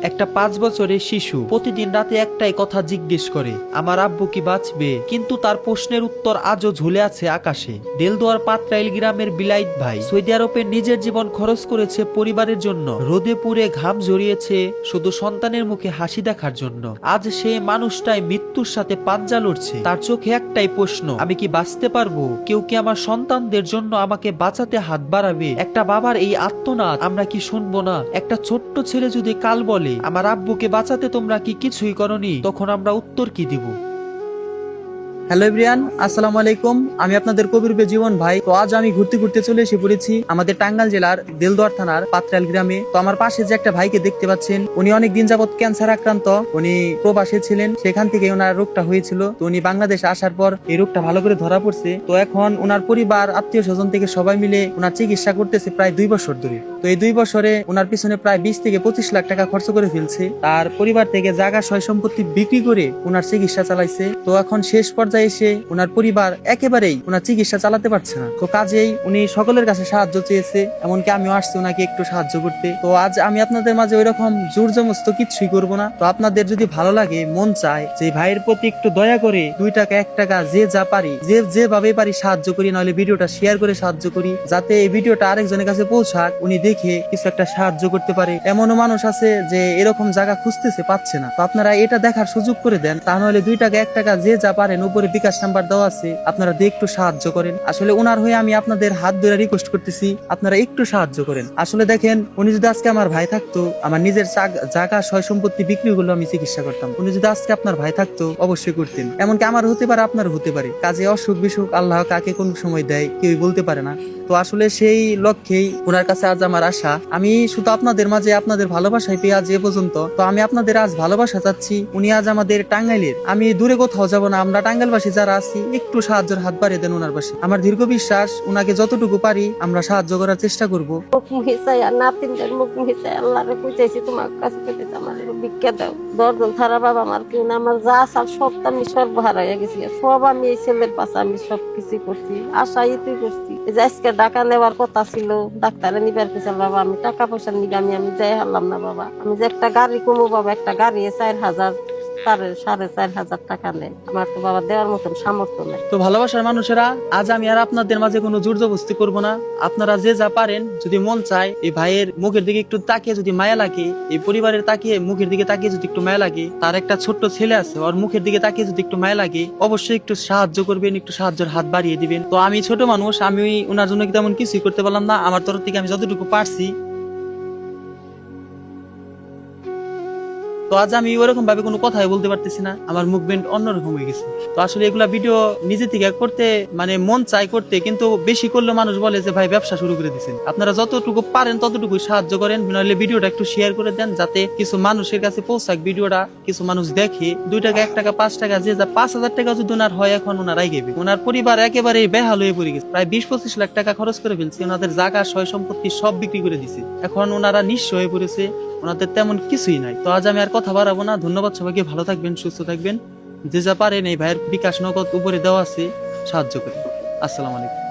একটা 5 বছরের শিশু প্রতিদিন রাতে একটাই কথা জিজ্ঞেস করে, আমার আব্বু কি বাঁচবে? কিন্তু তার প্রশ্নের উত্তর আজও ঝুলে আছে আকাশে। দেলদুয়ার পাত্রাইল গ্রামের বিলাইত ভাই সৌদি আরবে নিজের জীবন খরচ করেছে পরিবারের জন্য, রোদে পুড়ে ঘাম ঝরিয়েছে শুধু সন্তানের মুখে হাসি দেখার জন্য। আজ সে মানুষটাই মৃত্যুর সাথে পাঞ্জা লড়ছে। তার চোখে একটাই প্রশ্ন, আমি কি বাঁচতে পারবো? কেউ কি আমার সন্তানদের জন্য আমাকে বাঁচাতে হাত বাড়াবে? একটা বাবার এই আর্তনাদ আমরা কি শুনবো না? একটা ছোট্ট ছেলে যদি কাল বলে, আমার আব্বুকে বাঁচাতে তোমরা কি কিছুই করনি, তখন আমরা উত্তর কি দিব? হ্যালো এভরিওয়ান, আসসালামু আলাইকুম। আমি আপনাদের কবির জীবন ভাই। তো আজ আমি ঘুরতে ঘুরতে চলে এসে পড়েছি আমাদের টাঙ্গাইল জেলার দেলদুয়ার থানার পাত্রাইল গ্রামে। তো আমার পাশে যে একটা ভাইকে দেখতে পাচ্ছেন, উনি অনেক দিন যাবত ক্যান্সার আক্রান্ত। উনি প্রবাসে ছিলেন, সেখান থেকে ওনার রোগটা হয়েছিল। তো উনি বাংলাদেশে আসার পর এই রোগটা ভালো করে ধরা পড়ছে। তো এখন ওনার পরিবার, আত্মীয় স্বজন থেকে সবাই মিলে ওনার চিকিৎসা করতেছে প্রায় 2 বছর ধরে। তো এই 2 বছরে ওনার পিছনে প্রায় 20 থেকে 25 লাখ টাকা খরচ করে ফেলছে। তার পরিবার থেকে জায়গা সয় সম্পত্তি বিক্রি করে ওনার চিকিৎসা চালাইছে। তো এখন শেষ পর্যায়ে এসে ওনার পরিবার একেবারেই ওনার চিকিৎসা চালাতে পারছে না। তো কাজেই উনি সকলের কাছে সাহায্য চেয়েছে, এমনকি আমিও আসছি ওনাকে একটু সাহায্য করতে। তো আজ আমি আপনাদের মাঝে ওই রকম জোর জবরদস্ত কিছুই করবো না। তো আপনাদের যদি ভালো লাগে, মন চায় যে ভাইয়ের প্রতি একটু দয়া করে 2 টাকা 1 টাকা যে যা পারি, যেভাবে পারি সাহায্য করি, নাহলে ভিডিওটা শেয়ার করে সাহায্য করি, যাতে এই ভিডিওটা আরেকজনের কাছে পৌঁছাক, উনি দেখে কিছু একটা সাহায্য করতে পারে। এমনও মানুষ আছে যে এরকম জায়গা খুঁজতেছে, পাচ্ছে না। তো আপনারা এটা দেখার সুযোগ করে দেন। তা নাহলে 2 টাকা 1 টাকা যে যা পারেন, উপরে বিকাশ নাম্বার দেওয়া আছে, আপনারা দিয়ে একটু সাহায্য করেন। আসলে ওনার হয়ে আমি আপনাদের হাত ধরে রিকোয়েস্ট করতেছি, আপনারা একটু সাহায্য করেন। আসলে দেখেন, উনি যদি আজকে আমার ভাই থাকতো, আমার নিজের জায়গা সয় সম্পত্তি বিক্রি করলো আমি চিকিৎসা করতাম। উনি যদি আজকে আপনার ভাই থাকতো, অবশ্যই করতেন। এমনকি আমার হতে পারে, আপনার হতে পারে। কাজে অসুখ বিসুখ আল্লাহ কাকে কোন সময় দেয় কেউ বলতে পারে না। তো আসলে সেই লক্ষ্যেই ওনার কাছে আজ আমার আশা। আমি শুধু আপনাদের মাঝে আপনাদের ভালোবাসায় পেয়ে আজ এ পর্যন্ত। তো আমি আপনাদের আজ ভালোবাসা চাচ্ছি। উনি আজ আমাদের টাঙ্গাইলের, আমি দূরে কোথাও যাব না, আমরা টাঙ্গাইলবাসী যারা আছি, একটু সাহায্যের হাত বাড়িয়ে দেন ওনার পাশে। আমার দীর্ঘ বিশ্বাস, উনাকে যতটুকু পারি আমরা সাহায্য করার চেষ্টা করব। তোমার কাছে পেতেছি, আমার ভিক্ষা দাও। 10 জন ছাড়া বাবা আমার কেউ না। আমার যা আসার সব আমি সর্বহারাইয়া গেছি। সব আমি এই ছেলের পাশে আমি সবকিছু করছি, আশা ইতুই করছি। যে আজকে টাকা নেওয়ার কথা ছিল, ডাক্তারে নিবার গেছিল বাবা, আমি টাকা পয়সা নিবে আমি যাই হারলাম না বাবা। আমি যে একটা গাড়ি কমবো বাবা, একটা গাড়ি 4,000 4,500 টাকা নেই। আমার তো বাবা দেওয়ার মতন সামর্থ্য নেই। তো ভালোবাসার মানুষেরা, আজ আমি আর আপনাদের মাঝে কোনো জোর জবরদস্তি করবো না। আপনারা যে যা পারেন, যদি মন চায় এই ভাইয়ের মুখের দিকে একটু তাকিয়ে যদি মায়া লাগে, এই পরিবারের তাকিয়ে মুখের দিকে তাকিয়ে যদি একটু মায়া লাগে, তার একটা ছোট্ট ছেলে আছে, ওর মুখের দিকে তাকিয়ে যদি একটু মায়া লাগে, অবশ্যই একটু সাহায্য করবেন, একটু সাহায্যের হাত বাড়িয়ে দিবেন। তো আমি ছোট মানুষ, আমি ওনার জন্য তেমন কিছুই করতে পারলাম না। আমার তরফ থেকে আমি যতটুকু পারছি। তো আজ আমি ওরকম ভাবে কোনো কথাই বলতে পারতেছি না, আমার মুভমেন্ট অন্যরকম হয়ে গেছে। তো আসলে এগুলা ভিডিও নিজে থেকে করতে মানে মন চাই করতে, কিন্তু বেশি করলে মানুষ বলে যে ভাই ব্যবসা শুরু করে দিচ্ছেন। আপনারা যতটুকু পারেন ততটুকু সাহায্য করেন, নাহলে ভিডিওটা একটু শেয়ার করে দেন, যাতে কিছু মানুষের কাছে পৌঁছাক ভিডিওটা, কিছু মানুষ দেখে। 2 টাকা 1 টাকা 5 টাকা যে যা 5,000 টাকা যদি ওনার হয়, এখন ওনারাই গেবে। ওনার পরিবার একেবারে বেহাল হয়ে পড়ে গেছে, প্রায় 20-25 লাখ টাকা খরচ করে ফেলছে। ওনাদের জায়গা সয় সম্পত্তি সব বিক্রি করে দিছে। এখন ওনারা নিঃস্ব হয়ে পড়েছে, ওনাদের তেমন কিছুই নাই। তো আজ আমি আর কথা বাড়াবো না। ধন্যবাদ সবাইকে, ভালো থাকবেন, সুস্থ থাকবেন। যে যা পারেন এই ভাইয়ের বিকাশ নগদ উপরে দেওয়া আছে, সাহায্য করেন। আসসালামু আলাইকুম।